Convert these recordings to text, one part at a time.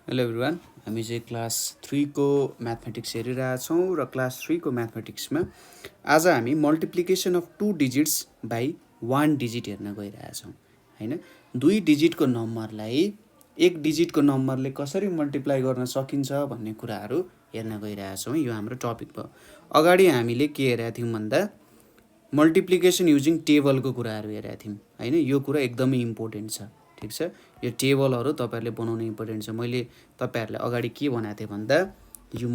Hello everyone, हामी चाहिँ class 3 को म्याथमेटिक्स हेरिरहेछौँ र क्लास 3 को म्याथमेटिक्समा आज हामी multiplication of 2 digits by 1 digit हेर्न गइरहेछौँ हैन। 2 डिजिटको नम्बरलाई 1 डिजिटको नम्बरले कसरी मल्टिप्लाई गर्न सकिन्छ भन्ने कुराहरू हेर्न गइरहेछौँ। यो हाम्रो टपिक भयो। अगाडि हामीले के हेरेका थियौँ भन्दा मल्टिप्लिकेसन युजिङ टेबलको कुराहरू हेरेका थियौँ हैन। यो कुरा एकदमै इम्पोर्टेन्ट छ, ठीक छ। यो टेबलहरू तपाईहरुले बनाउन इम्पोर्टेन्ट छ। मैले तपाईहरुलाई अगाडि के भनेको थिएँ भन्दा you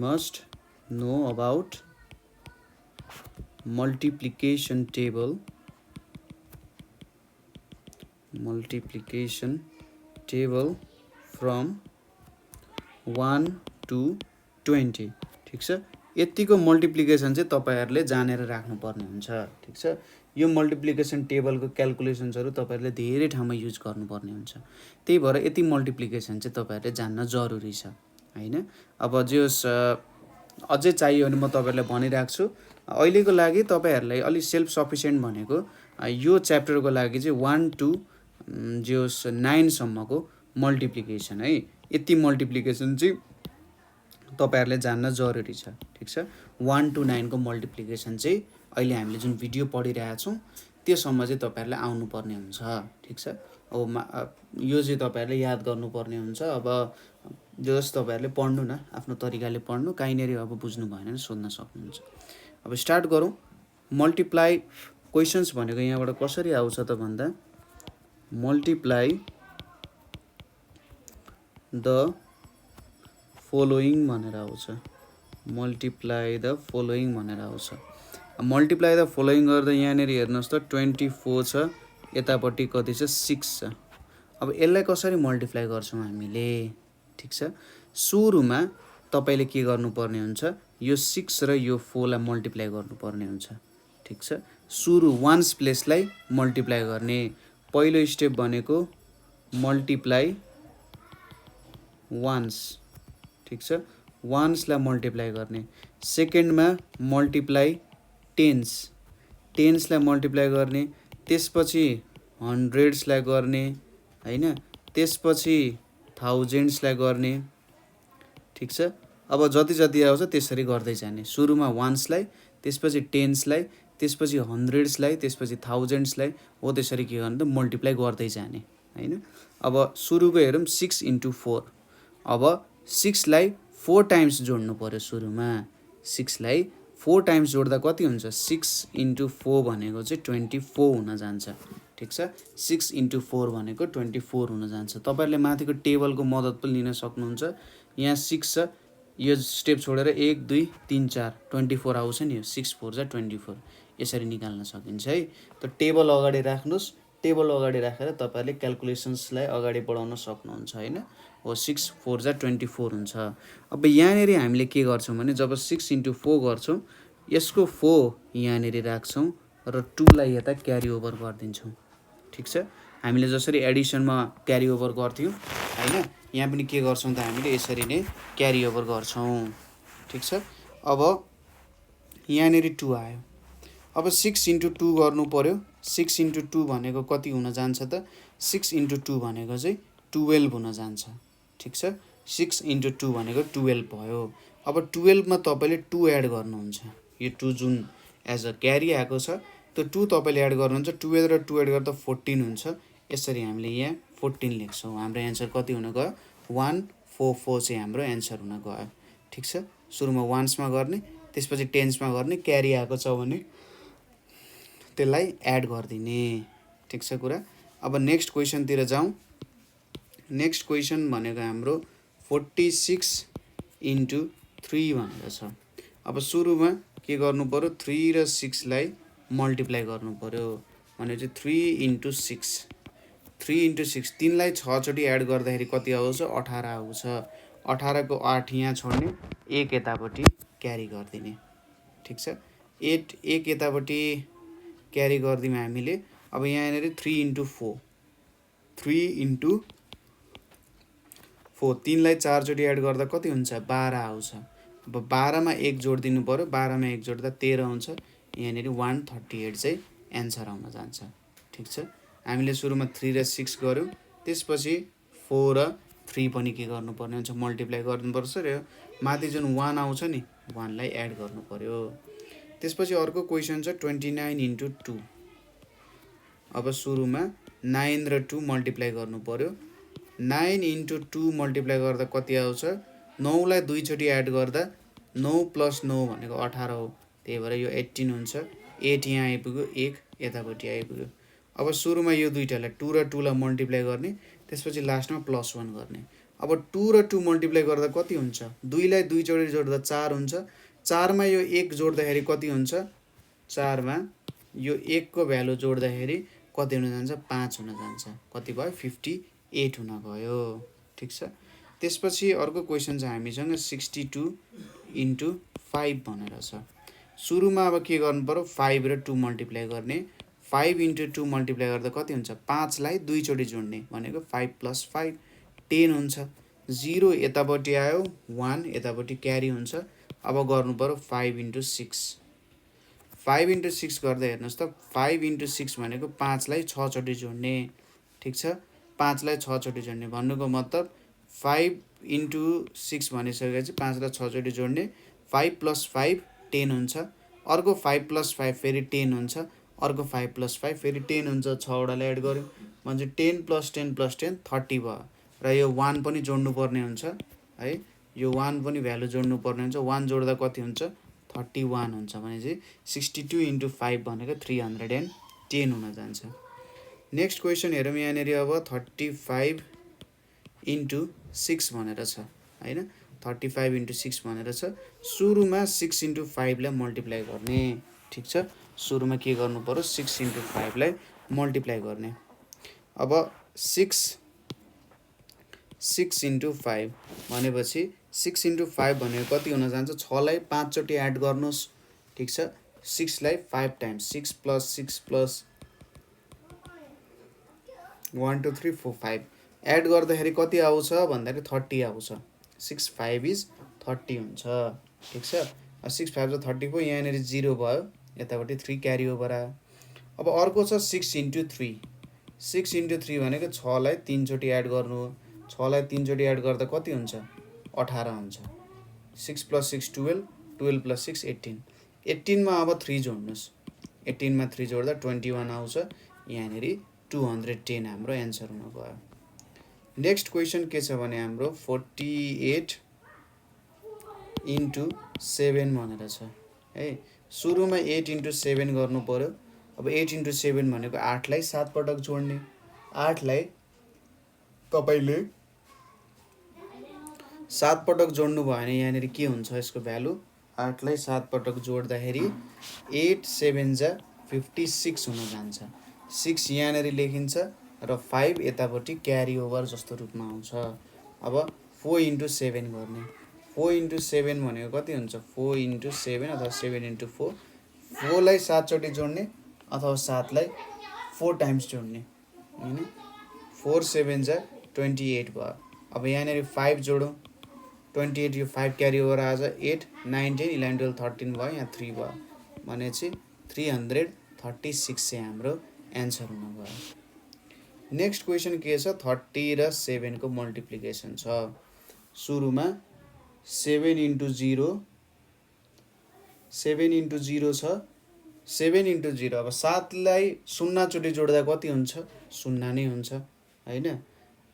must know about multiplication table from 1 to 20, ठीक छ। यतिको मल्टिप्लिकेसन चाहिँ तपाईहरुले जानेर राख्नुपर्ने हुन्छ, ठीक छ। यो मल्टिप्लिकेसन टेबलको क्याल्कुलेसन्सहरु तपाईहरुले धेरै ठाउँमा युज गर्नुपर्ने हुन्छ। त्यही भएर यति मल्टिप्लिकेसन चाहिँ तपाईहरुले जान्न जरुरी छ हैन। अब जस अझै चाहियो भने म तपाईहरुलाई भनिराख्छु छु। अहिलेको लागि तपाईहरुलाई अलि सेल्फ सफिसिएन्ट भनेको यो च्याप्टरको लागि चाहिँ 1 to 9 सम्मको मल्टिप्लिकेसन है। यति मल्टिप्लिकेसन चाहिँ तपाईहरुले जान्न जरुरी छ, ठीक छ। 1 to 9 को मल्टिप्लिकेसन चाहिँ अहिले हामीले जुन भिडियो पढिरहेका छौँ त्यसम्म चाहिँ तपाईहरुले आउनु पर्ने हुन्छ, ठीक छ। अब यो चाहिँ तपाईहरुले याद गर्नुपर्ने हुन्छ। अब जस तपाईहरुले पढ्नु न, आफ्नो तरिकाले पढ्नु, काहीँनेरि अब बुझ्नु भएन भने सोध्न सक्नुहुन्छ। अब स्टार्ट गरौँ। मल्टिप्लाई क्वेशन्स भनेको यहाँबाट कसरी आउँछ त भन्दा मल्टिप्लाई द फलोइङ भनेर आउँछ। मल्टिप्लाई द फलोइङ भनेर आउँछ। मल्टिप्लाई द फलोइङ गर्दा यहाँनिर हेर्नुहोस् त 24 छ, यतापट्टि कति छ 6 छ। अब यसलाई कसरी मल्टिप्लाई गर्छौँ हामीले, ठीक छ। सुरुमा तपाईले के गर्नुपर्ने हुन्छ, यो 6 र यो 4 लाई मल्टिप्लाई गर्नुपर्ने हुन्छ, ठीक छ। सुरु वान्स प्लेसलाई मल्टिप्लाई गर्ने। पहिलो स्टेप भनेको मल्टिप्लाई वान्स, ठीक छ। वान्सलाई मल्टिप्लाई गर्ने। सेकेन्डमा मल्टिप्लाई टेन्सलाई मल्टिप्लाई गर्ने। त्यसपछि हन्ड्रेड्सलाई गर्ने हैन। त्यसपछि थाउजेन्ड्सलाई गर्ने, ठीक छ। अब जति जति आउँछ त्यसरी गर्दै जाने। सुरुमा वान्सलाई, त्यसपछि टेन्सलाई, त्यसपछि हन्ड्रेड्सलाई, त्यसपछि थाउजेन्ड्सलाई, हो त्यसरी के गर्ने त मल्टिप्लाई गर्दै जाने हैन। अब सुरुको हेरौँ 6 into 4। अब 6 लाई 4 टाइम्स जोड्नु पर्यो। सुरुमा 6 लाई 4 टाइम्स जोड्दा कति हुन्छ, 6 into 4 भनेको चाहिँ 24 हुन जान्छ, ठीक छ। 6 into 4 भनेको 24 हुन जान्छ। तपाईहरुले माथिको टेबलको मद्दत पनि लिन सक्नुहुन्छ। यहाँ 6 छ, यो स्टेप छोडेर 1 2 3 4 24 आउँछ नि। यो 6 4 जा 24 यसरी निकाल्न सकिन्छ है। त टेबल अगाडि राख्नुस्। टेबल अगाडि राखेर तपाईहरुले क्याल्कुलेसन्सलाई अगाडि बढाउन सक्नुहुन्छ हैन। हो 6 4 जा 24 हुन्छ। अब यहाँनिर हामीले के गर्छौँ भने जब 6 into 4 गर्छौँ, यसको 4 यहाँनिर राख्छौँ र 2 लाई यता क्यारी ओभर गरिदिन्छौँ, ठीक छ। हामीले जसरी एडिसनमा क्यारी ओभर गर्थ्यौँ हैन, यहाँ पनि के गर्छौँ त हामीले यसरी नै क्यारी ओभर गर्छौँ, ठीक छ। अब यहाँनिर 2 आयो। अब 6 into 2 गर्नु पर्यो। 6 into 2 भनेको कति हुन जान्छ त, 6 into 2 भनेको चाहिँ 12 हुन जान्छ, ठीक छ। 6 into 2 भनेको 12 भयो। अब 12 मा तपाईले 2 एड गर्नुहुन्छ। यो 2 जुन एज अ क्यारी आएको छ, त्यो 2 तपाईले एड गर्नुहुन्छ। 12 र 2 एड गर्दा 14 हुन्छ। यसरी हामीले यहाँ 14 लेख्छौँ। हाम्रो एन्सर कति हुन गयो, 144 चाहिँ हाम्रो एन्सर हुन गयो, ठीक छ। सुरुमा वान्समा गर्ने, त्यसपछि टेन्समा गर्ने, क्यारी आएको छ भने त्यसलाई एड गरिदिने, ठीक छ कुरा। अब नेक्स्ट क्वेशनतिर जाउँ। नेक्स्ट क्वेशन भनेको हाम्रो 46 into 3 भनेको छ। अब सुरुमा के गर्नु पर्यो, 3 र 6 लाई मल्टिप्लाई गर्नु पर्यो। भने चाहिँ 3 into 6, 3 into 6, 3 लाई 6 चोटि एड गर्दाखेरि कति आउँछ, 18 आउँछ। 18 को 8 यहाँ छोड्ने, 1 यतापट्टि क्यारी गरिदिने, ठीक छ। 1 यतापट्टि क्यारी गरिदियौँ हामीले। अब यहाँनिर 3 into 4, 3 into 4, 3 लाई 4 चोटि एड गर्दा कति हुन्छ, 12 आउँछ। अब 12 मा 1 जोडिदिनु पर्यो। 12 मा 1 जोड्दा 13 हुन्छ। यहाँनिर 138 चाहिँ एन्सर आउन जान्छ, ठीक छ। हामीले सुरुमा 3 र 6 गऱ्यौँ, त्यसपछि 4 र 3 पनि के गर्नुपर्ने हुन्छ, मल्टिप्लाई गर्नुपर्छ र माथि जुन 1 आउँछ नि 1 लाई एड गर्नु पर्यो। त्यसपछि अर्को क्वेसन छ 29 इन्टु 2। अब सुरुमा 9 र 2 मल्टिप्लाई गर्नु पर्यो। 9 इन्टु 2 मल्टिप्लाई गर्दा कति आउँछ, 9 लाई दुईचोटि एड गर्दा 9 प्लस 9 भनेको 18 हो, त्यही भएर यो 18 हुन्छ। 8 यहाँ आइपुग्यो, 1 यतापट्टि आइपुग्यो। अब सुरुमा यो दुईटालाई 2 र 2 लाई मल्टिप्लाई गर्ने, त्यसपछि लास्टमा +1 गर्ने। अब 2 र 2 मल्टिप्लाई गर्दा कति हुन्छ, 2 लाई दुईचोटि जोड्दा 4 हुन्छ। 4 मा यो 1 जोड्दाखेरि कति हुन्छ, 4 मा यो 1 को भ्यालु जोड्दाखेरि कति हुन जान्छ, 5 हुन जान्छ। कति भयो, 58 हुन गयो। ठिक छ। त्यसपछि अर्को क्वेसन छ हामीसँग 62 इन्टु 5 भनेर छ। सुरुमा अब के गर्नु पर्यो, 5 र 2 मल्टिप्लाई गर्ने। 5 इन्टु 2 मल्टिप्लाई गर्दा कति हुन्छ, 5 लाई दुईचोटि जोड्ने भनेको 5 + 5 10 हुन्छ। 0 यतापट्टि आयो, 1 यतापट्टि क्यारी हुन्छ। अब गर्नु पर्यो 5 इन्टु 6। 5 इन्टु 6 गर्दा हेर्नुहोस् त, 5 इन्टु 6 भनेको 5 लाई 6 चोटि जोड्ने। ठिक छ, 5 लाई 6 चोटि जोड्ने भन्नुको मतलब 5 इन्टु 6 भनिसकेपछि 5 लाई 6 चोटि जोड्ने। 5 + 5 10 हुन्छ। अर्को 5 + 5 फेरि 10 हुन्छ। अर्को 5 + 5 फेरि 10 हुन्छ। 6 वटालाई एड गर्यो भने 10 + 10 + 10 30 भयो। र यो 1 पनि जोड्नु पर्ने हुन्छ है, यो 1 पनि भ्यालु जोड्नु पर्ने हुन्छ। 1 जोड्दा कति हुन्छ, 31 हुन्छ। भनेपछि 62 इन्टु 5 भनेको 310 हुन जान्छ। नेक्स्ट क्वेसन हेरौँ यहाँनिर। अब 35 इन्टु 6 भनेर छ हैन, 35 इन्टु 6 भनेर छ। सुरुमा 6 इन्टु 5 लाई मल्टिप्लाई गर्ने। ठिक छ, सुरुमा के गर्नु पर्यो, 6 इन्टु 5 लाई मल्टिप्लाई गर्ने। अब 6 इन्टु 5 भनेपछि 6 इन्टु 5 भनेको कति हुन जान्छ, 6 लाई 5 चोटि एड गर्नुहोस्। ठिक छ, 6 लाई 5 टाइम्स, 6 + 6 + 1 2 3 4 5 एड गर्दाखेरि कति आउँछ भन्दाखेरि 30 आउँछ। 6 5 इज 30 हुन्छ। ठिक छ, 6 5 = 34। यहाँनिर 0 भयो, यतापट्टि 3 क्यारी ओभर आयो। अब अर्को छ 6 इन्टु 3। 6 इन्टु 3 भनेको 6 लाई 3 चोटि एड गर्नु हो। 6 लाई 3 चोटि एड गर्दा कति हुन्छ, 18 हुन्छ। 6 + 6 12, 12 + 6 18। 18 मा अब 3 जोड्नुहोस्। 18 मा 3 जोड्दा 21 आउँछ। यहाँनिर 210 हाम्रो एन्सर हुन गयो। नेक्स्ट क्वेसन के छ भने हाम्रो 48 इन्टु 7 भनेर छ है। सुरुमा 8 इन्टु 7 गर्नु पर्यो। अब 8 इन्टु 7 भनेको 8 लाई 7 पटक जोड्ने। 8 लाई तपाईले 7 पटक जोड्नु भयो भने यहाँनिर के हुन्छ यसको भ्यालु, 8 लाई 7 पटक जोड्दाखेरि 8 7 जा 56 हुन जान्छ। 6 यहाँनिर लेखिन्छ र 5 यतापट्टि क्यारी ओभर जस्तो रूपमा आउँछ। अब 4 इन्टु 7 गर्ने। 4 इन्टु 7 भनेको कति हुन्छ, 4 इन्टु 7 अथवा 7 इन्टु 4। 4 लाई 7 चोटि जोड्ने अथवा 7 लाई 4 टाइम्स जोड्ने हैन। 4 7 जा 28 भयो। अब यहाँनिर 5 जोडौँ, 28 यो 5 क्यारी ओभर आज 8 9 10 11 12 13 भयो, यहाँ 3 भयो भनेपछि 336 चाहिँ हाम्रो एन्सर हुन गयो। नेक्स्ट क्वेसन के छ, 30 र 7 को मल्टिप्लिकेसन छ। सुरुमा 7 इन्टु 0, 7 इन्टु 0 छ। 7 इन्टु 0, अब 7 लाई 0 चोटि जोड्दा कति हुन्छ, 0 नै हुन्छ हैन।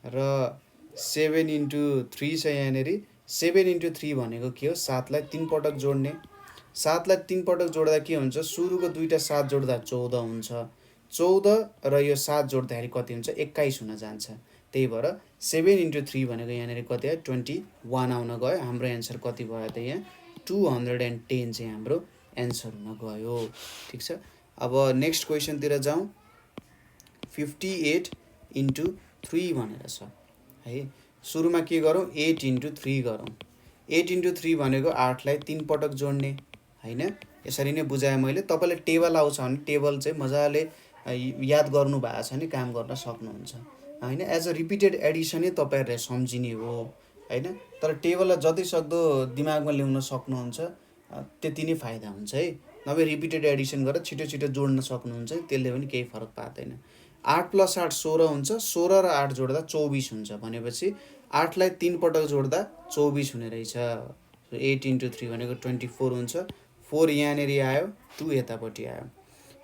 र 7 इन्टु 3 छ यहाँनिर। 7 इन्टु 3 भनेको के हो, 7 लाई 3 पटक जोड्ने। 7 लाई 3 पटक जोड्दा के हुन्छ, सुरुको दुईटा 7 जोड्दा 14 हुन्छ। 14 र यो 7 जोड्दाखेरि कति हुन्छ, 21 हुन जान्छ। त्यही भएर 7 इन्टु 3 भनेको यहाँनिर कति आयो, 21 आउन गयो। हाम्रो एन्सर कति भयो त यहाँ 210 चाहिँ हाम्रो एन्सर हुन गयो। ठिक छ। अब नेक्स्ट क्वेसनतिर जाउँ। 58 इन्टु 3 भनेर छ है। सुरुमा के गरौँ, 8 इन्टु 3 गरौँ। 8 इन्टु 3 भनेको 8 लाई 3 पटक जोड्ने हैन। यसरी नै बुझाएँ मैले। तपाईले टेबल आउँछ भने टेबल चाहिँ मजाले याद गर्नु भएको छ भने काम गर्न सक्नुहुन्छ हैन। एज अ रिपिटेड एडिसन नै तपाईहरुले सम्झिने हो हैन। तर टेबललाई जति सक्दो दिमागमा ल्याउन सक्नुहुन्छ त्यति नै फाइदा हुन्छ है। नभए रिपिटेड एडिसन गरेर छिटो छिटो जोड्न सक्नुहुन्छ, त्यसले पनि केही फरक पार्दैन। 8 + 8 16 हुन्छ, 16 र 8 जोड्दा 24 हुन्छ भनेपछि 8 लाई 3 पटक जोड्दा 24 हुने रहेछ। 8 × 3 भनेको 24 हुन्छ, 4 यहाँनिर आयो, 2 यतापट्टि आयो।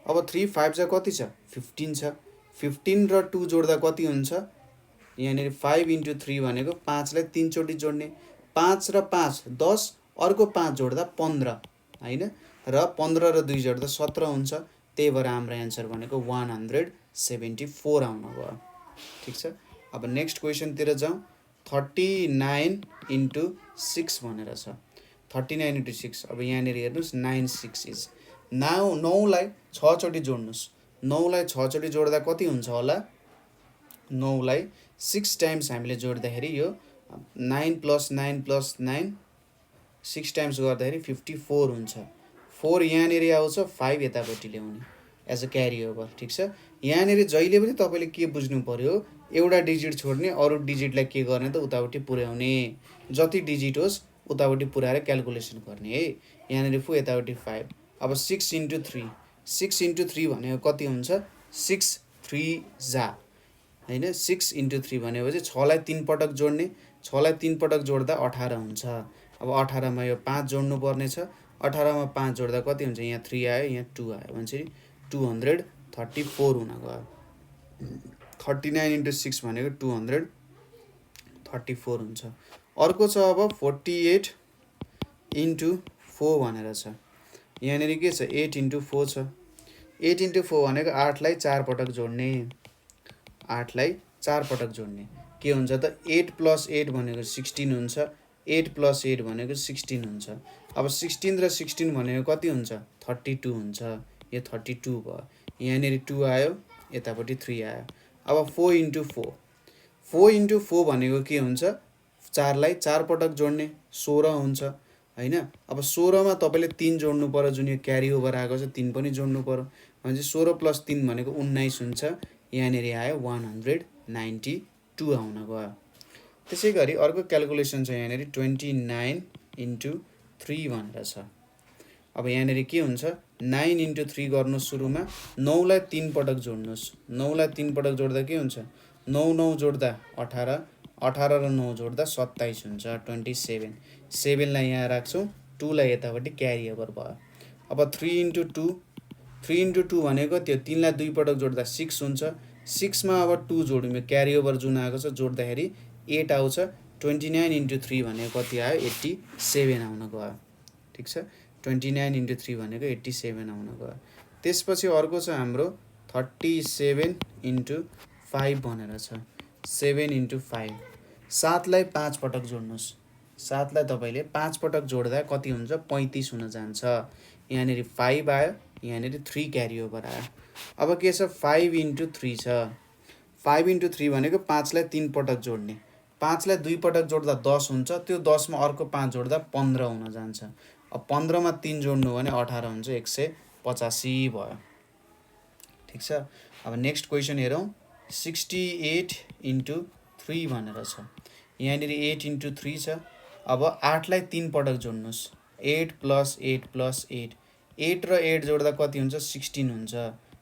अब 3 5 जा कति छ 15 छ, 15 र 2 जोड्दा कति हुन्छ, यहाँनिर 5 × 3 भनेको 5 लाई 3 चोटि जोड्ने, 5 र 5 10, अर्को 5 जोड्दा 15 हैन, र 15 र 2 जोड्दा 17 हुन्छ। त्यही भएर हाम्रो एन्सर भनेको 174 आउन गयो। ठिक छ। अब नेक्स्ट क्वेसनतिर जाउँ। 39 × 6 भनेर छ। 39 × 6, अब यहाँनिर हेर्नुहोस् 9 6 इज 9 लाई 6 चोटि जोड्नुहोस्। 9 लाई 6 चोटि जोड्दा कति हुन्छ होला, 9 लाई 6 टाइम्स हामीले जोड्दाखेरि यो 9 + 9 + 9 6 टाइम्स गर्दाखेरि 54 हुन्छ। 4 यहाँनिर आउँछ, 5 यतापट्टि ल्याउने एज अ क्यारी ओभर। ठिक छ। यहाँनिर जहिले पनि तपाईँले के बुझ्नु पर्यो, एउटा डिजिट छोड्ने, अरू डिजिटलाई के गर्ने त उतापट्टि पुर्याउने। जति डिजिट होस् उतापट्टि पुर्याएर क्यालकुलेसन गर्ने है। यहाँनिर 4 यतापट्टि 5। अब 6 × 3, 6 × 3 भनेको कति हुन्छ, 6 3 जा हैन। 6 × 3 भनेपछि 6 लाई 3 पटक जोड्ने, 6 लाई 3 पटक जोड्दा 18 हुन्छ। अब 18 मा यो 5 जोड्नु पर्ने छ, 18 मा 5 जोड्दा कति हुन्छ, यहाँ 3 आयो, यहाँ 2 आयो भनेपछि 234 हुन गयो। 39 × 6 भनेको 234 हुन्छ। अर्को छ अब 48 × 4 भनेर छ। यहाँनिर के छ, 8 × 4 छ। 8 × 4 भनेको 8 लाई 4 पटक जोड्ने, 8 लाई 4 पटक जोड्ने के हुन्छ त 8 + 8 भनेको 16 हुन्छ, 8 + 8 भनेको 16 हुन्छ। अब 16 र 16 भनेको कति हुन्छ, 32 हुन्छ। यो 32 भयो, यहाँनिर 2 आयो, यतापट्टि 3 आयो। अब 4 × 4, 4 × 4 भनेको के हुन्छ, 4 लाई 4 पटक जोड्ने, 16 हुन्छ हैन। अब 16 मा तपाईँले 3 जोड्नु पर्यो, जुन यो क्यारी ओभर आएको छ 3 पनि जोड्नु पर्यो भनेपछि 16 + 3 भनेको 19 हुन्छ। यहाँनिर आयो 192 आउन गयो। त्यसै गरी अर्को क्यालकुलेसन छ यहाँनिर 29 × 3 भनेर छ। अब यहाँनिर के हुन्छ, 9 × 3 गर्नु सुरुमा, 9 लाई 3 पटक जोड्नुहोस्। 9 लाई 3 पटक जोड्दा के हुन्छ, 9 9 जोड्दा 18, 18 र 9 जोड्दा 27 हुन्छ, 27। 7 लाई यहाँ राख्छौँ, 2 लाई यतापट्टि क्यारी ओभर भयो। अब 3 × 2, 3 × 2 भनेको त्यो 3 लाई 2 पटक जोड्दा 6 हुन्छ। 6 मा अब 2 जोड्यौँ, यो क्यारी ओभर जुन आएको छ जोड्दाखेरि 8 आउँछ। 29 × 3 भनेको कति आयो, 87 आउन गयो। ठिक छ। 29 × 3 भनेको 87 आउन गयो। त्यसपछि अर्को छ हाम्रो 37 × 5 भनेर छ। 7 × 5, 7 लाई 5 पटक जोड्नुहोस्। 7 लाई तपाईँले 5 पटक जोड्दा कति हुन्छ, 35 हुन जान्छ। यहाँनिर 5 आयो, यहाँनिर 3 क्यारी ओभर आयो। अब के छ, 5 × 3 छ। 5 × 3 भनेको 5 लाई 3 पटक जोड्ने, 5 लाई 2 पटक जोड्दा 10 हुन्छ। त्यो 10 मा अर्को 5 जोड्दा 15 हुन जान्छ। अब 15 मा 3 जोड्नु भने 18 हुन्छ, 185 भयो। ठिक छ। अब नेक्स्ट क्वेसन हेरौँ। 68 × 3 भनेर छ। यहाँनिर 8 × 3 छ। अब 8 लाई 3 पटक जोड्नुहोस्। 8 + 8 + 8, 8 र 8 जोड्दा कति हुन्छ, 16 हुन्छ।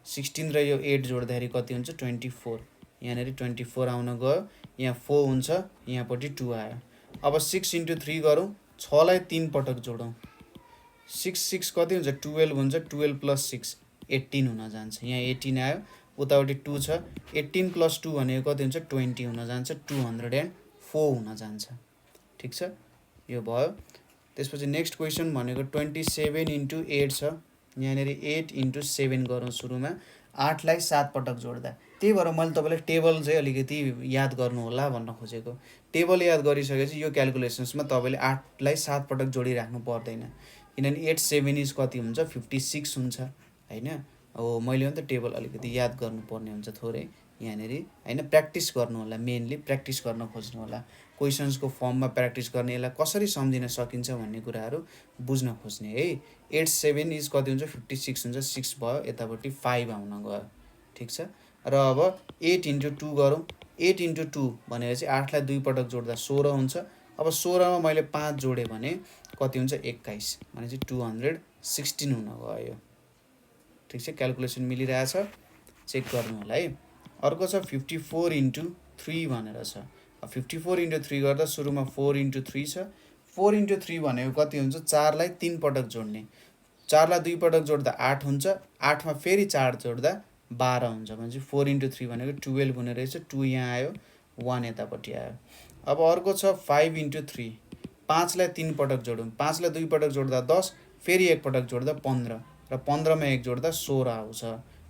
16 र यो 8 जोड्दाखेरि कति हुन्छ, 24। यहाँनिर 24 आउन गयो, यहाँ 4 हुन्छ, यहाँपट्टि 2 आयो। अब 6 × 3 गरौँ, 6 लाई 3 पटक जोडौँ। 6 6 कति हुन्छ, 12 हुन्छ। 12 + 6 18 हुन जान्छ। यहाँ 18 आयो, उतापट्टि 2 छ। 18 + 2 भनेको कति हुन्छ, 20 हुन जान्छ, 204 हुन जान्छ। ठिक छ, यो भयो। त्यसपछि नेक्स्ट क्वेसन भनेको 27 × 8 छ। यहाँनिर 8 × 7 गरौँ सुरुमा। 8 लाई 7 पटक जोड्दा, त्यही भएर मैले तपाईँलाई टेबल चाहिँ अलिकति याद गर्नु होला भन्न खोजेको। टेबल याद गरिसकेपछि यो क्यालकुलेसन्समा तपाईँले 8 लाई 7 पटक जोडिराख्नु पर्दैन, किनभने 8 7 इज कति हुन्छ, 56 हुन्छ हैन। अब मैले पनि त टेबल अलिकति याद गर्नुपर्ने हुन्छ थोरै यहाँनिर हैन। प्र्याक्टिस गर्नु होला, मेनली प्र्याक्टिस गर्न खोज्नु होला। क्वेसन्सको फर्ममा प्र्याक्टिस गर्ने, यसलाई कसरी सम्झिन सकिन्छ भन्ने कुराहरू बुझ्न खोज्ने है। 8 7 इज कति हुन्छ, 56 हुन्छ। 6 भयो, यतापट्टि 5 आउन गयो। ठिक छ। र अब 8 × 2 गरौँ। 8 × 2 भनेपछि 8 लाई 2 पटक जोड्दा 16 हुन्छ। अब 16 मा मैले 5 जोडेँ भने कति हुन्छ, 21 भनेपछि 216 हुन गयो। ठिक छ, क्यालकुलेसन मिलिरहेछ, चेक गर्नु होला है। अर्को छ 54 इन्टु 3 भनेर छ। 54 इन्टु 3 गर्दा सुरुमा 4 इन्टु 3 छ। 4 इन्टु 3 भनेको कति हुन्छ? 4 लाई 3 पटक जोड्ने। 4 लाई 2 पटक जोड्दा 8 हुन्छ। 8 मा फेरि 4 जोड्दा 12 हुन्छ भनेपछि 4 इन्टु 3 भनेको 12 हुने रहेछ। 2 यहाँ आयो, 1 यतापट्टि आयो। अब अर्को छ 5 इन्टु 3। 5 लाई 3 पटक जोडौँ। 5 लाई 2 पटक जोड्दा 10, फेरि 1 पटक जोड्दा 15 र 15 मा 1 जोड्दा 16 आउँछ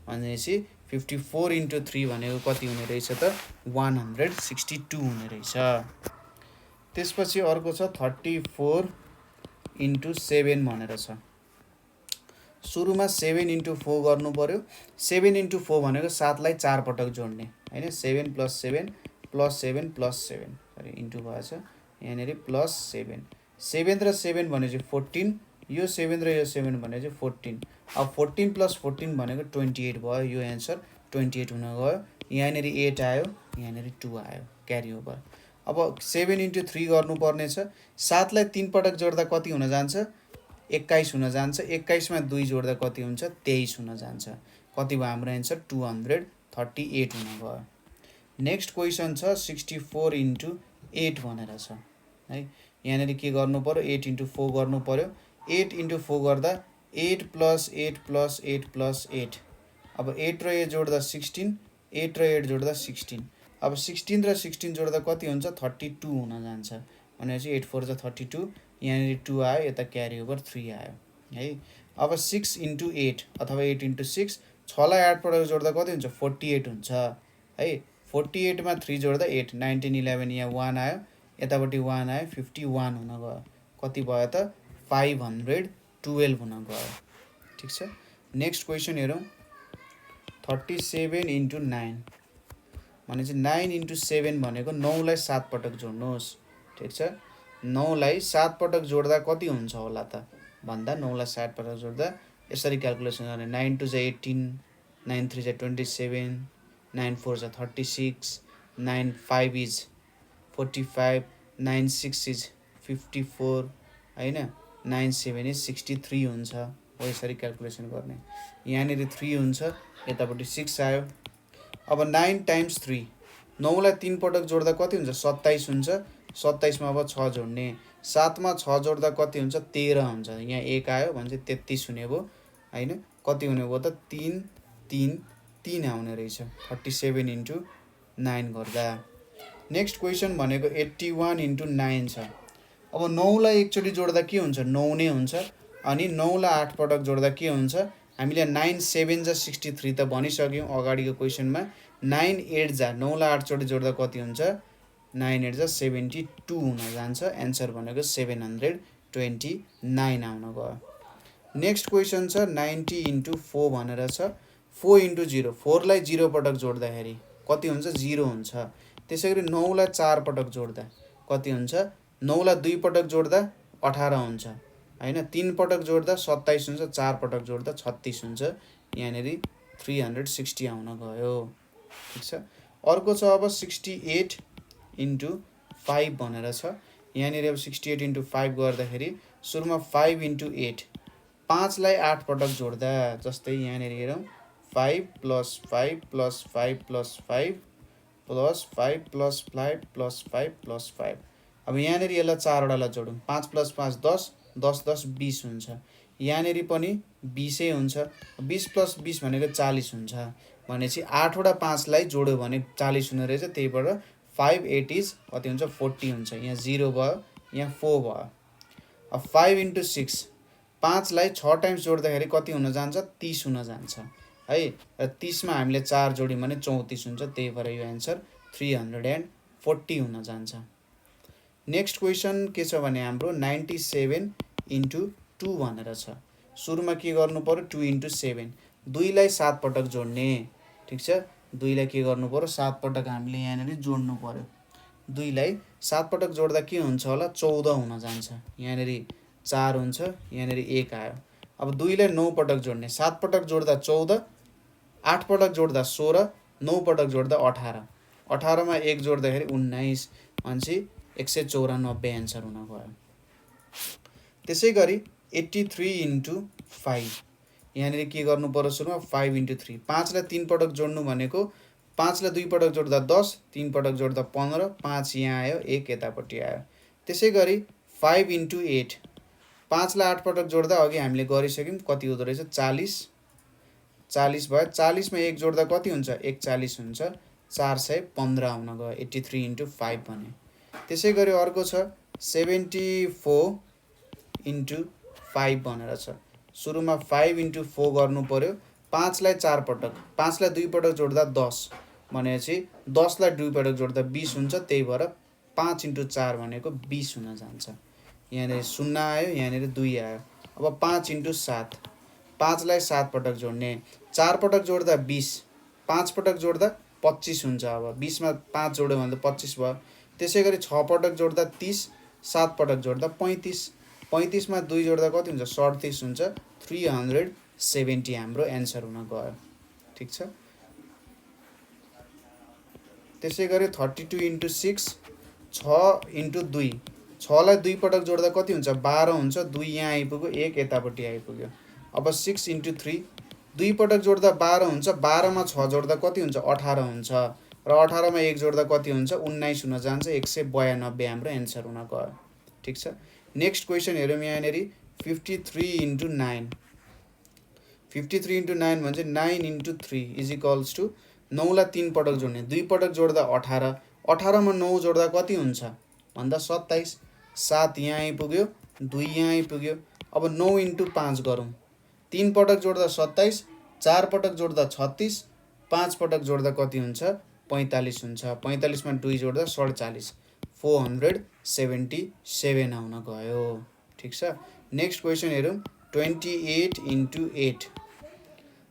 भनेपछि 54 इन्टु 3 भनेको कति हुने रहेछ त? 162 हुने रहेछ। त्यसपछि अर्को छ 34 इन्टु 7 भनेर छ। सुरुमा 7 इन्टु 4 गर्नु पर्यो। 7 इन्टु 4 भनेको 7 लाई 4 पटक जोड्ने हैन। 7 + 7 + 7 + 7 सरी इन्टु भएछ यहाँनेरि +7। 7 र 7 भनेपछि 14, यो 7 र यो 7 भनेपछि 14। अब 14 + 14 भनेको 28 भयो। यो एन्सर 28 हुन गयो। यहाँनेरि 8 आयो, यहाँनेरि 2 आयो, क्यारी ओभर। अब 7 इन्टु 3 गर्नुपर्ने छ। 7 लाई 3 पटक जोड्दा कति हुन जान्छ? 21 हुन जान्छ। 21 मा 2 जोड्दा कति हुन्छ? 23 हुन जान्छ। कति भयो हाम्रो एन्सर? 238 हुन गयो। नेक्स्ट क्वेसन छ 64 इन्टु 8 भनेर छ है। यहाँनेरि के गर्नु पर्यो? 8 इन्टु 4 गर्नु पर्यो। 8 इन्टु 4 गर्दा 8 + 8 + 8 + 8। अब 8 र 8 जोड्दा 16, 8 र 8 जोड्दा 16। अब 16 र 16 जोड्दा कति हुन्छ? 32 हुन जान्छ भनेपछि 8 4 = 32। यहाँनेरि 2 आयो, यता क्यारी ओभर 3 आयो है। अब 6 इन्टु 8 अथवा 8 इन्टु 6। 6 लाई 8 पटक जोड्दा कति हुन्छ? 48 हुन्छ है। 48 मा 3 जोड्दा 8, 19 11 यहाँ 1 आयो, यतापट्टि 1 आयो, 51 हुन गयो। कति भयो त? 512 हुन गयो। ठिक छ। नेक्स्ट क्वेसन हेरौँ। 37 इन्टु 9 भनेपछि 9 इन्टु 7 भनेको 9 लाई 7 पटक जोड्नुहोस्। ठिक छ। 9 लाई 7 पटक जोड्दा कति हुन्छ होला त भन्दा 9 लाई 7 पटक जोड्दा यसरी क्याल्कुलेसन गर्ने। 9 2 = 18, 9 3 = 27, 9 4 = 36, 9 5 = 45, 9 6 = 54 हैन, 9 7 = 63 हुन्छ। हो यसरी क्याल्कुलेसन गर्ने। यहाँनेरि 3 हुन्छ, यतापट्टि 6 आयो। अब 9 × 3, 9 लाई 3 पटक जोड्दा कति हुन्छ? 27 हुन्छ। 27 मा अब 6 जोड्ने। 7 मा 6 जोड्दा कति हुन्छ? 13 हुन्छ। यहाँ 1 आयो भनेपछि 33 हुने भयो हैन। कति हुने भयो त? 3 3 3 आउने रहेछ 37 इन्टु 9 गर्दा। नेक्स्ट क्वेसन भनेको 81 इन्टु 9 छ। अब 9 लाई एकचोटि जोड्दा के हुन्छ? 9 नै हुन्छ। अनि 9 लाई 8 पटक जोड्दा के हुन्छ? हामीले 9 7 = 63 त भनिसक्यौँ अगाडिको क्वेसनमा। 9 8 = 9 लाई 8 चोटि जोड्दा कति हुन्छ? 9 8 = 72 हुन जान्छ। एन्सर भनेको 729 आउन गयो। नेक्स्ट क्वेसन छ 90 इन्टु 4 भनेर छ। 4 इन्टु 0, 4 लाई 0 पटक जोड्दाखेरि कति हुन्छ? 0 हुन्छ। त्यसैगरी 9 लाई 4 पटक जोड्दा कति हुन्छ? 9 लाई 2 पटक जोड्दा 18 हुन्छ हैन। 3 पटक जोड्दा 27 हुन्छ। 4 पटक जोड्दा 36 हुन्छ। यहाँनेरि 360 आउन गयो। ठिक छ। अर्को छ अब 68 इन्टु 5 भनेर छ। यहाँनेरि अब 68 इन्टु 5 गर्दाखेरि सुरुमा 5 इन्टु 8, 5 लाई 8 पटक जोड्दा जस्तै यहाँनेरि हेरौँ 5 + 5 + 5 + 5 + 5 + 5 + 5 + 5। अब यहाँनेरि यसलाई 4 वटालाई जोडौँ। 5 + 5 10, 10 10 20 हुन्छ। यहाँनेरि पनि 20 हुन्छ। 20 + 20 भनेको 40 हुन्छ भनेपछि 8 वटा 5 लाई जोड्यो भने 40 हुने रहेछ। त्यही भएर 5 8 = कति हुन्छ? 40 हुन्छ। यहाँ 0 भयो, यहाँ 4 भयो। अब 5 इन्टु 6, 5 लाई 6 टाइम्स जोड्दाखेरि कति हुन जान्छ? 30 हुन जान्छ है। र 30 मा हामीले 4 जोड्यौँ भने 34 हुन्छ। त्यही भएर यो एन्सर 340 हुन जान्छ। नेक्स्ट क्वेसन के छ भने हाम्रो 97 इन्टु 2 भनेर छ। सुरुमा के गर्नु पर्यो? 2 इन्टु 7, 2 लाई 7 पटक जोड्ने। ठिक छ। 2 लाई के गर्नु पर्यो? 7 पटक हामीले यहाँनेरि जोड्नु पर्यो। 2 लाई 7 पटक जोड्दा के हुन्छ होला? 14 हुन जान्छ। यहाँनेरि 4 हुन्छ, यहाँनेरि 1 आयो। अब 2 लाई 9 पटक जोड्ने। 7 पटक जोड्दा 14, 8 पटक जोड्दा 16, 9 पटक जोड्दा 18, 18 मा 1 जोड्दाखेरि 19 भनेपछि 194 एन्सर हुन गयो। त्यसै गरी 83 इन्टु 5, यहाँनेरि के गर्नु पर्यो? सुरुमा 5 इन्टु 3, 5 लाई 3 पटक जोड्नु भनेको 5 लाई 2 पटक जोड्दा 10, 3 पटक जोड्दा 15, 5 यहाँ आयो, 1 यतापट्टि आयो। त्यसै गरी 5 × 8, 5 लाई 8 पटक जोड्दा अघि हामीले गरिसक्यौँ, कति हुँदो रहेछ 40, 40 भयो। 40 मा 1 जोड्दा कति हुन्छ 41 हुन्छ, 415 आउन गयो, 83 × 5 भने। त्यसै गरी अर्को छ 74 × 5 भनेर छ। सुरुमा 5 × 4 गर्नु पर्यो, 5 लाई 4 पटक, 5 लाई 2 पटक जोड्दा 10 भनेपछि 10 लाई 2 पटक जोड्दा 20 हुन्छ, त्यही भएर 5 × 4 भनेको 20 हुन जान्छ। यहाँनिर 0 आयो, यहाँनिर 2 आयो। अब 5 × 7, 5 लाई 7 पटक जोड्ने, 4 पटक जोड्दा 20, 5 पटक जोड्दा 25 हुन्छ। अब 20 मा 5 जोड्यो भने त 25 भयो। त्यसै गरी 6 पटक जोड्दा 30, 7 पटक जोड्दा 35, 35 मा 2 जोड्दा कति हुन्छ 37 हुन्छ, 370 हाम्रो एन्सर हुन गयो। ठिक छ। त्यसै गरी 32 × 6, 6 × 2, 6 लाई 2 पटक जोड्दा कति हुन्छ 12 हुन्छ, 2 यहाँ आइपुग्यो, 1 यतापट्टि आइपुग्यो। अब 6 × 3, 2 पटक जोड्दा 12 हुन्छ, 12 मा 6 जोड्दा कति हुन्छ 18 हुन्छ, र 18 मा 1 जोड्दा कति हुन्छ 19 हुन जान्छ, 192 हाम्रो एन्सर हुन गयो। ठिक छ। नेक्स्ट क्वेसन हेरौँ यहाँनिर 53 × 9, 53 × 9 भन्छ 9 × 3 = 9 लाई 3 पटक जोड्ने, 2 पटक जोड्दा 18, 18 मा 9 जोड्दा कति हुन्छ भन्दा 27, 7 यहाँ आइपुग्यो, 2 यहाँ आइपुग्यो। अब 9 × 5 गरौँ, 3 पटक जोड्दा 27, 4 पटक जोड्दा 36, 5 पटक जोड्दा कति हुन्छ 45 हुन्छ, 45 मा 2 जोड्दा 47, 477 आउन गयो। ठिक छ। नेक्स्ट क्वेसन हेरौँ 28 × 8।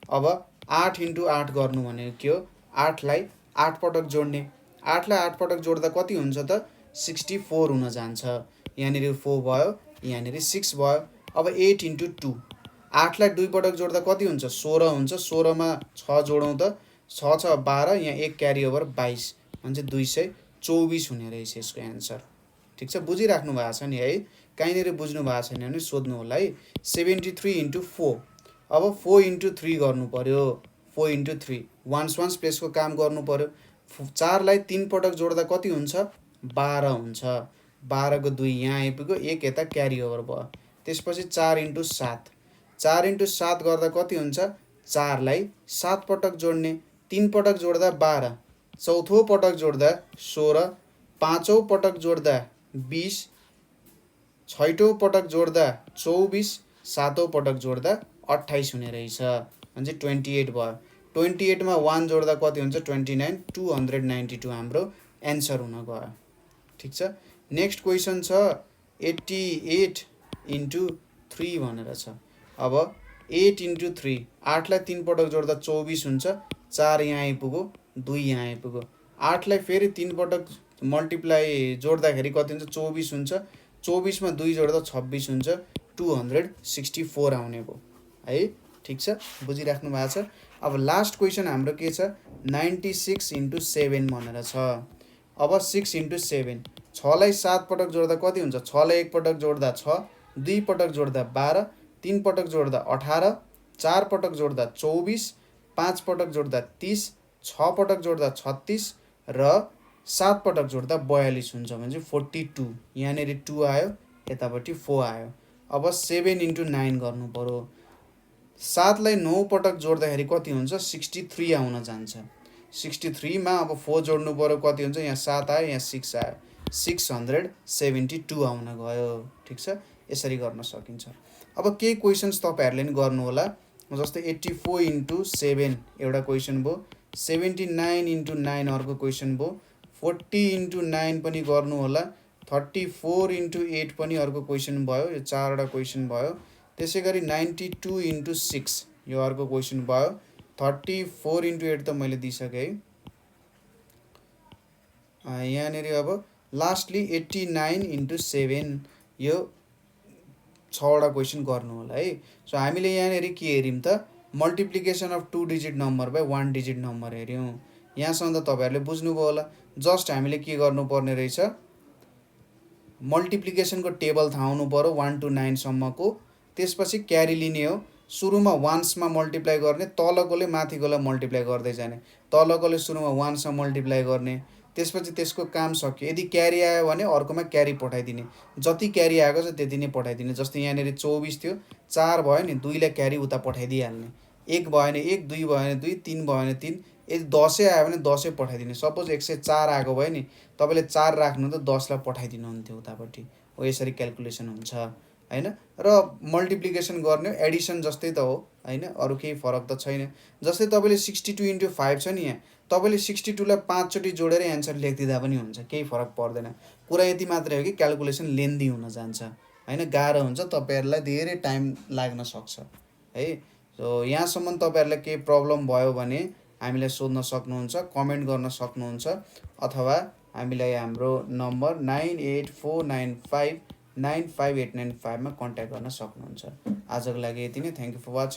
अब 8 × 8 गर्नु भनेको के हो, 8 लाई 8 पटक जोड्ने, 8 लाई 8 पटक जोड्दा कति हुन्छ त 64 हुन जान्छ। यहाँनिर 4 भयो, यहाँनिर 6 भयो। अब 8 × 2, 8 लाई 2 पटक जोड्दा कति हुन्छ 16 हुन्छ, 16 मा 6 जोडौँ त 6 छ 12, यहाँ 1 क्यारी ओभर 22 भने 224 हुने रहेछ यसको एन्सर। ठिक छ। बुझिराख्नु भएको छ नि है, कहीँनिर बुझ्नु भएको छैन भने सोध्नु होला है। 73 × 4, अब 4 × 3 गर्नु पर्यो, 4 × 3 1s प्लेसको काम गर्नु पर्यो। 4 लाई 3 पटक जोड्दा कति हुन्छ 12 हुन्छ, 12 को 2 यहाँ आइपुग्यो, 1 यता क्यारी ओभर भयो। त्यसपछि 4 × 7, 4 × 7 गर्दा कति हुन्छ 4 लाई 7 पटक जोड्ने, 3 पटक जोड्दा 12, चौथो पटक जोड्दा 16, पाँचौँ पटक जोड्दा 20, छैटौँ पटक जोड्दा 24, सातौँ पटक जोड्दा 28 हुने रहेछ भने 28 भयो। 28 मा 1 जोड्दा कति हुन्छ 29, 292 हाम्रो एन्सर हुन गयो। ठिक छ। नेक्स्ट क्वेसन छ 88 × 3 भनेर छ। अब 8 × 3, 8 लाई 3 पटक जोड्दा 24 हुन्छ, 4 यहाँ आइपुग्यो, 2 यहाँ आइपुग्यो। 8 लाई फेरि 3 पटक मल्टिप्लाई जोड्दाखेरि कति हुन्छ 24 हुन्छ, 24 मा 2 जोड्दा 26 हुन्छ, 264 आउने भयो है। ठिक छ। बुझिराख्नु भएको छ। अब लास्ट क्वेसन हाम्रो के छ 96 × 7 भनेर छ। अब 6 × 7, 6 लाई 7 पटक जोड्दा कति हुन्छ 6 लाई 1 पटक जोड्दा 6, 2 पटक जोड्दा 12, 3 पटक जोड्दा 18, 4 पटक जोड्दा 24, 5 पटक जोड्दा 30, 6 पटक जोड्दा 36 र 7 पटक जोड्दा 42 हुन्छ भने 42। यहाँनिर 2 आयो, यतापट्टि 4 आयो। अब 7 × 9 गर्नु पर्यो, 7 लाई 9 पटक जोड्दाखेरि कति हुन्छ 63 आउन जान्छ। 63 मा अब 4 जोड्नु पर्यो, कति हुन्छ यहाँ 7 आयो, यहाँ 6 आयो, 672 आउन गयो। ठिक छ। यसरी गर्न सकिन्छ। अब केही क्वेसन्स तपाईँहरूले नि गर्नु होला, जस्तै 84 × 7 एउटा क्वेसन भयो, 79 × 9 अर्को क्वेसन भयो, 40 × 9 पनि गर्नु होला, 34 × 8 पनि अर्को क्वेसन भयो। यो 4वटा क्वेसन भयो। त्यसै गरी 92 × 6 यो अर्को क्वेसन भयो। 34 × 8 त मैले दिइसकेँ है। यहाँनिर अब लास्टली 89 × 7 यो 6वटा क्वेसन गर्नु होला है। सो हामीले यहाँनिर के हेऱ्यौँ त multiplication of 2 digit number by 1 digit number हेऱ्यौँ। यहाँसम्म त तपाईँहरूले बुझ्नुभयो होला। जस्ट हामीले के गर्नुपर्ने रहेछ मल्टिप्लिकेसनको टेबल थाहा हुनु पर्यो 1 to 9 सम्मको, त्यसपछि क्यारी लिने हो। सुरुमा वान्समा मल्टिप्लाई गर्ने, तलकोले माथिकोलाई मल्टिप्लाई गर्दै जाने। तलकोले सुरुमा वान्समा मल्टिप्लाई गर्ने, त्यसपछि त्यसको काम सक्यो। यदि क्यारी आयो भने अर्कोमा क्यारी पठाइदिने, जति क्यारी आएको छ त्यति नै पठाइदिने। जस्तै यहाँनिर 24 थियो, 4 भयो नि, 2लाई क्यारी उता पठाइदिइहाल्ने। 1 भयो भने 1, 2 भयो भने 2, 3 भयो भने 3। यदि 10 आयो भने 10 पठाइदिने। सपोज 104 आएको भयो नि, तपाईँले 4 राख्नु त 10लाई पठाइदिनु हुन्थ्यो उतापट्टि। हो यसरी क्यालकुलेसन हुन्छ हैन। र मल्टिप्लिकेसन गर्ने एडिसन जस्तै त हो हैन, अरू केही फरक त छैन। जस्तै तपाईँले 62 × 5 छ नि, यहाँ तपाईँले 62 लाई 5 चोटि जोडेर एन्सर लेखिदिँदा पनि हुन्छ, केही फरक पर्दैन। कुरा यति मात्रै हो कि क्यालकुलेसन लेन्दी हुन जान्छ हैन, गाह्रो हुन्छ, तपाईँहरूलाई धेरै टाइम लाग्न सक्छ है। सो यहाँसम्म तपाईँहरूलाई केही प्रब्लम भयो भने हामीलाई सोध्न सक्नुहुन्छ, कमेन्ट गर्न सक्नुहुन्छ, अथवा हामीलाई हाम्रो नम्बर 9849595895 मा कन्ट्याक्ट गर्न सक्नुहुन्छ। आजको लागि यति नै। Thank you for watching.